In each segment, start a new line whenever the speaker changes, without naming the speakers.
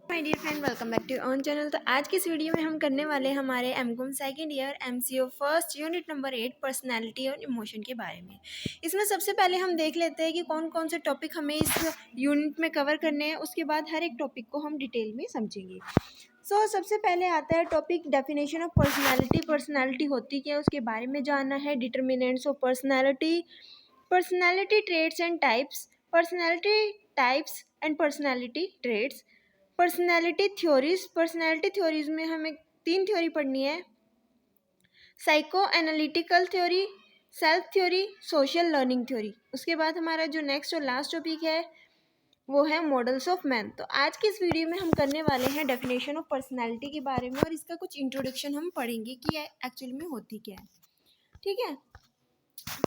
My dear friend, welcome back to on channel. तो आज की इस वीडियो में हम करने वाले हैं हमारे MCom second year MCO first unit number 8 personality और इमोशन के बारे में। इसमें सबसे पहले हम देख लेते हैं कि कौन कौन से टॉपिक हमें इस यूनिट में कवर करने हैं। उसके बाद हर एक टॉपिक को हम डिटेल में समझेंगे। सबसे पहले आता है topic definition of personality. Personality होती क्या है उसके बारे में जानना है। Determinants of personality, personality traits and types, personality types and personality traits, personality theories. Personality theories में हमें 3 थ्योरी पढ़नी है। Psycho analytical theory, self theory, social learning theory. उसके बाद हमारा जो नेक्स्ट और लास्ट टॉपिक है वो है मॉडल्स ऑफ मैन। तो आज की इस वीडियो में हम करने वाले हैं डेफिनेशन ऑफ पर्सनैलिटी के बारे में और इसका कुछ इंट्रोडक्शन हम पढ़ेंगे कि एक्चुअली में होती क्या है। ठीक है,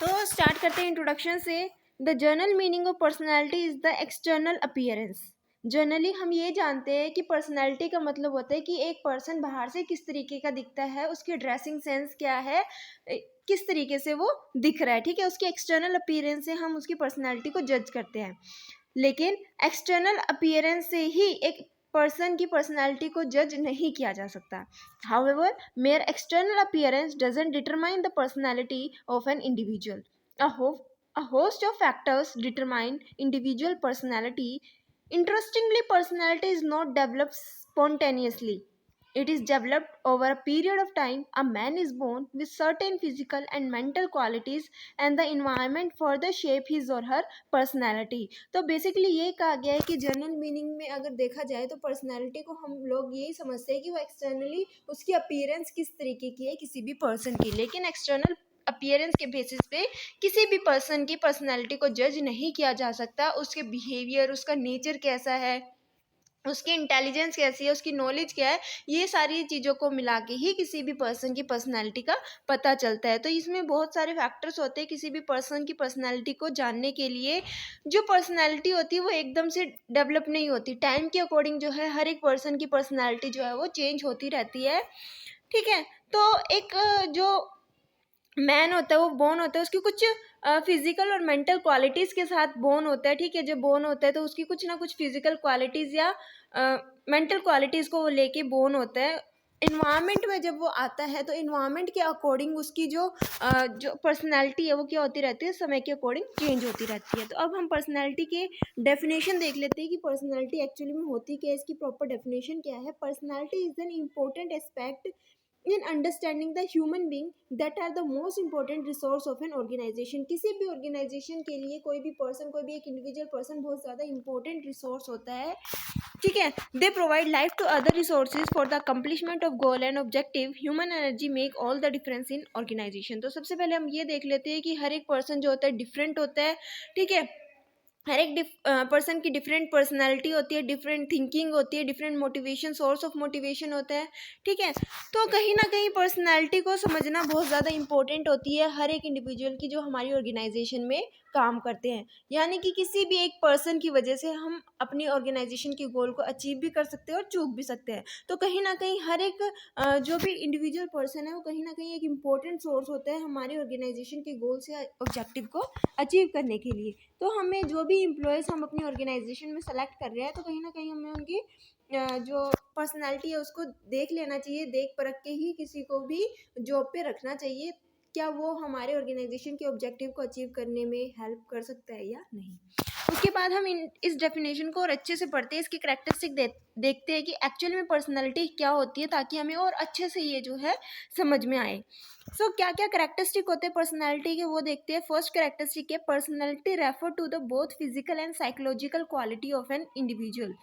तो स्टार्ट करते हैं इंट्रोडक्शन से। The general meaning of personality is the external appearance. Generally हम ये जानते हैं कि पर्सनैलिटी का मतलब होता है कि एक पर्सन बाहर से किस तरीके का दिखता है, उसकी ड्रेसिंग सेंस क्या है, किस तरीके से वो दिख रहा है। ठीक है, उसकी एक्सटर्नल अपीयरेंस से हम उसकी पर्सनैलिटी को जज करते हैं। लेकिन एक्सटर्नल अपीयरेंस से ही एक पर्सन की पर्सनैलिटी को जज नहीं किया जा सकता। However, mere external appearance doesn't determine the personality of an individual. A host of factors determine individual personality. Interestingly, personality is not developed spontaneously. It is developed over a period of time. A man is born with certain physical and mental qualities, and the environment further shape his or her personality. तो basically ये कहा गया है कि general meaning में अगर देखा जाए तो पर्सनैलिटी को हम लोग यही समझते हैं कि वो एक्सटर्नली उसकी अपीयरेंस किस तरीके की है किसी भी पर्सन की। लेकिन एक्सटर्नल अपीयरेंस के बेसिस पे किसी भी पर्सन की पर्सनैलिटी को जज नहीं किया जा सकता। उसके बिहेवियर, उसका नेचर कैसा है, उसकी इंटेलिजेंस कैसी है, उसकी नॉलेज क्या है, ये सारी चीज़ों को मिला के ही किसी भी पर्सन की पर्सनैलिटी का पता चलता है। तो इसमें बहुत सारे फैक्टर्स होते हैं किसी भी पर्सन की पर्सनैलिटी को जानने के लिए। जो पर्सनैलिटी होती है वो एकदम से डेवलप नहीं होती। टाइम के अकॉर्डिंग जो है हर एक पर्सन की पर्सनैलिटी जो है वो चेंज होती रहती है। ठीक है, तो एक जो मैन होता है वो बोर्न होता है, उसकी कुछ फिजिकल और मेंटल क्वालिटीज़ के साथ बोर्न होता है। ठीक है, जब बोर्न होता है तो उसकी कुछ ना कुछ फिजिकल क्वालिटीज़ या मेंटल क्वालिटीज़ को वो लेके बोर्न होता है। इन्वायरमेंट में जब वो आता है तो इन्वायरमेंट के अकॉर्डिंग उसकी जो पर्सनैलिटी है वो क्या होती रहती है, समय के अकॉर्डिंग चेंज होती रहती है। तो अब हम पर्सनैलिटी के डेफिनेशन देख लेते हैं कि पर्सनैलिटी एक्चुअली में होती क्या है, इसकी प्रॉपर डेफिनेशन क्या है। Personality is an important aspect in understanding the human being that are the most important resource of an organization. किसी भी ऑर्गेनाइजेशन के लिए कोई भी पर्सन, कोई भी एक इंडिविजुअल पर्सन बहुत ज़्यादा इंपॉर्टेंट रिसोर्स होता है। ठीक है, they provide life to other resources for the accomplishment of goal and objective. Human energy make all the difference in organisation. तो सबसे पहले हम ये देख लेते हैं कि हर एक पर्सन जो होता है डिफरेंट होता है। ठीक है, हर एक पर्सन की डिफरेंट पर्सनैलिटी होती है, डिफरेंट थिंकिंग होती है, different motivation, source of motivation होता है। ठीक है, तो कहीं ना कहीं पर्सनैलिटी को समझना बहुत ज़्यादा इंपॉर्टेंट होती है हर एक इंडिविजुअल की जो हमारी ऑर्गेनाइजेशन में काम करते हैं। यानी कि किसी भी एक पर्सन की वजह से हम अपनी ऑर्गेनाइजेशन के गोल को अचीव भी कर सकते हैं और चूक भी सकते हैं। तो कहीं ना कहीं हर एक जो भी इंडिविजुअल पर्सन है वो कहीं ना कहीं एक इम्पोर्टेंट सोर्स होता है हमारी ऑर्गेनाइजेशन के गोल से ऑब्जेक्टिव को अचीव करने के लिए। तो हमें जो भी एम्प्लॉयज़ हम अपनी ऑर्गेनाइजेशन में सेलेक्ट कर रहे हैं तो कहीं ना कहीं हमें उनकी जो पर्सनैलिटी है उसको देख लेना चाहिए, देख परख के ही किसी को भी जॉब पे रखना चाहिए। क्या वो हमारे ऑर्गेनाइजेशन के ऑब्जेक्टिव को अचीव करने में हेल्प कर सकता है या नहीं। उसके बाद हम इस डेफिनेशन को और अच्छे से पढ़ते हैं, इसकी कैरेक्टरिस्टिक देखते हैं कि एक्चुअल में पर्सनैलिटी क्या होती है, ताकि हमें और अच्छे से ये जो है समझ में आए। क्या क्या कैरेक्टरिस्टिक होते हैं पर्सनैलिटी के वो देखते हैं। फर्स्ट कैरेक्टरिस्टिक है personality refer to the both physical and psychological quality of an individual.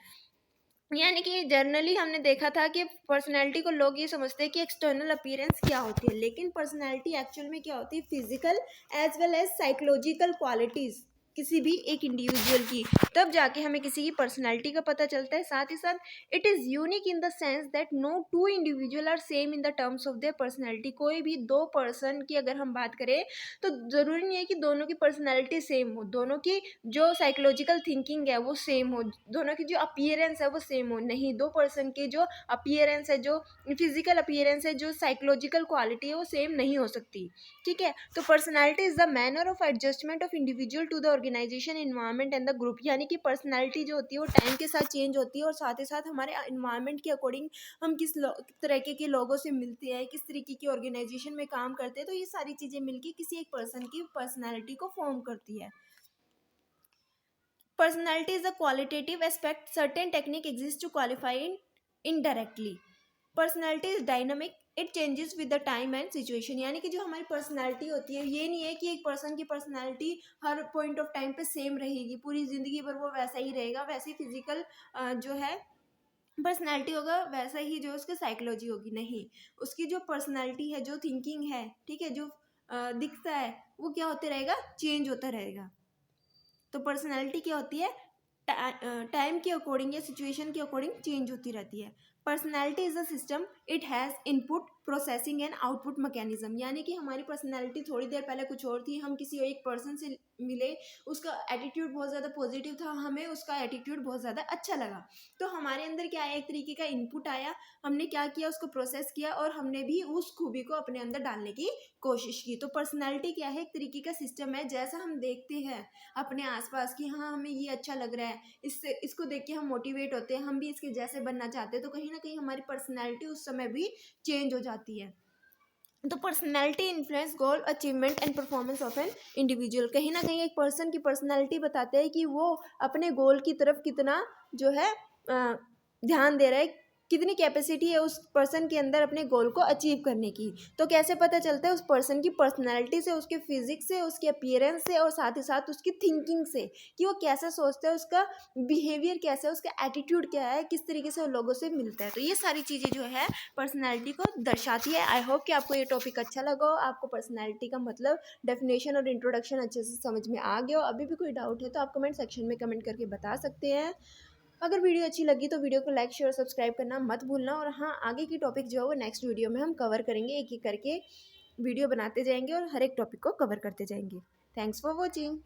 यानी कि जनरली हमने देखा था कि पर्सनैलिटी को लोग ये समझते हैं कि एक्सटर्नल अपीयरेंस क्या होती है, लेकिन पर्सनैलिटी एक्चुअल में क्या होती है, physical as well as psychological qualities किसी भी एक इंडिविजुअल की, तब जाके हमें किसी की पर्सनैलिटी का पता चलता है। साथ ही साथ it is unique in the sense that no two individual are same in the terms of their personality. कोई भी दो पर्सन की अगर हम बात करें तो ज़रूरी नहीं है कि दोनों की पर्सनैलिटी सेम हो, दोनों की जो साइकोलॉजिकल थिंकिंग है वो सेम हो, दोनों की जो अपीयरेंस है वो सेम हो। नहीं, दो पर्सन की जो अपीयरेंस है, जो फिजिकल अपीयरेंस है, जो साइकोलॉजिकल क्वालिटी है वो सेम नहीं हो सकती। ठीक है, तो personality is the manner of adjustment of individual to the organisation, environment and the group, यानी कि पर्सनैलिटी जो होती है वो टाइम के साथ चेंज होती है और साथ ही साथ हमारे इन्वायरमेंट के अकॉर्डिंग हम किस तरीके के लोगों से मिलते हैं, किस तरीके की ऑर्गेनाइजेशन में काम करते हैं, तो ये सारी चीज़ें मिलकर किसी एक पर्सन की पर्सनैलिटी को फॉर्म करती है। Personality is a qualitative aspect. Certain technique exists to qualify it indirectly. Personality is dynamic. It changes with the time and situation. यानी कि जो हमारी पर्सनैलिटी होती है, ये नहीं है कि एक पर्सन की personality her point of time पे सेम रहेगी, पूरी ज़िंदगी भर वो वैसा ही रहेगा, वैसे फिजिकल जो है पर्सनैलिटी होगा, वैसा ही जो उसकी साइकोलॉजी होगी। नहीं, उसकी जो पर्सनैलिटी है, जो थिंकिंग है, ठीक है, जो दिखता है, वो क्या होते रहेगा, चेंज होता रहेगा। तो पर्सनैलिटी क्या होती है, टाइम के अकॉर्डिंग या सिचुएशन के अकॉर्डिंग चेंज होती रहती है। Personality is a system, it has input, processing and output mechanism, यानी कि हमारी पर्सनैलिटी थोड़ी देर पहले कुछ और थी, हम किसी एक पर्सन से मिले, उसका एटीट्यूड बहुत ज़्यादा पॉजिटिव था, हमें उसका एटीट्यूड बहुत ज़्यादा अच्छा लगा, तो हमारे अंदर क्या आया, एक तरीके का इनपुट आया, हमने क्या किया, उसको प्रोसेस किया और हमने भी उस खूबी को अपने अंदर डालने की कोशिश की। तो पर्सनैलिटी क्या है, एक तरीके का सिस्टम है, जैसा हम देखते हैं अपने आसपास कि हाँ हमें ये अच्छा लग रहा है, इससे इसको देख के हम मोटिवेट होते हैं, हम भी इसके जैसे बनना चाहते हैं, तो कहीं ना कहीं हमारी पर्सनैलिटी उस समय भी चेंज हो जाती है। तो personality influence goal, achievement and performance of an individual, कहीं ना कहीं एक पर्सन की पर्सनैलिटी बताते हैं कि वो अपने गोल की तरफ कितना जो है ध्यान दे रहा है, कितनी कैपेसिटी है उस पर्सन के अंदर अपने गोल को अचीव करने की। तो कैसे पता चलता है, उस पर्सन की पर्सनैलिटी से, उसके फिजिक्स से, उसके अपीयरेंस से और साथ ही साथ उसकी थिंकिंग से, कि वो कैसा सोचता है, उसका बिहेवियर कैसा है, उसका एटीट्यूड क्या है, किस तरीके से वो लोगों से मिलता है। तो ये सारी चीज़ें जो है पर्सनैलिटी को दर्शाती है। आई होप कि आपको ये टॉपिक अच्छा लगा हो, आपको पर्सनैलिटी का मतलब, डेफिनेशन और इंट्रोडक्शन अच्छे से समझ में आ गया हो। अभी भी कोई डाउट है तो आप कमेंट सेक्शन में कमेंट करके बता सकते हैं। अगर वीडियो अच्छी लगी तो वीडियो को लाइक, शेयर, सब्सक्राइब करना मत भूलना। और हाँ, आगे की टॉपिक जो है वो नेक्स्ट वीडियो में हम कवर करेंगे, एक एक करके वीडियो बनाते जाएंगे और हर एक टॉपिक को कवर करते जाएंगे। Thanks for watching.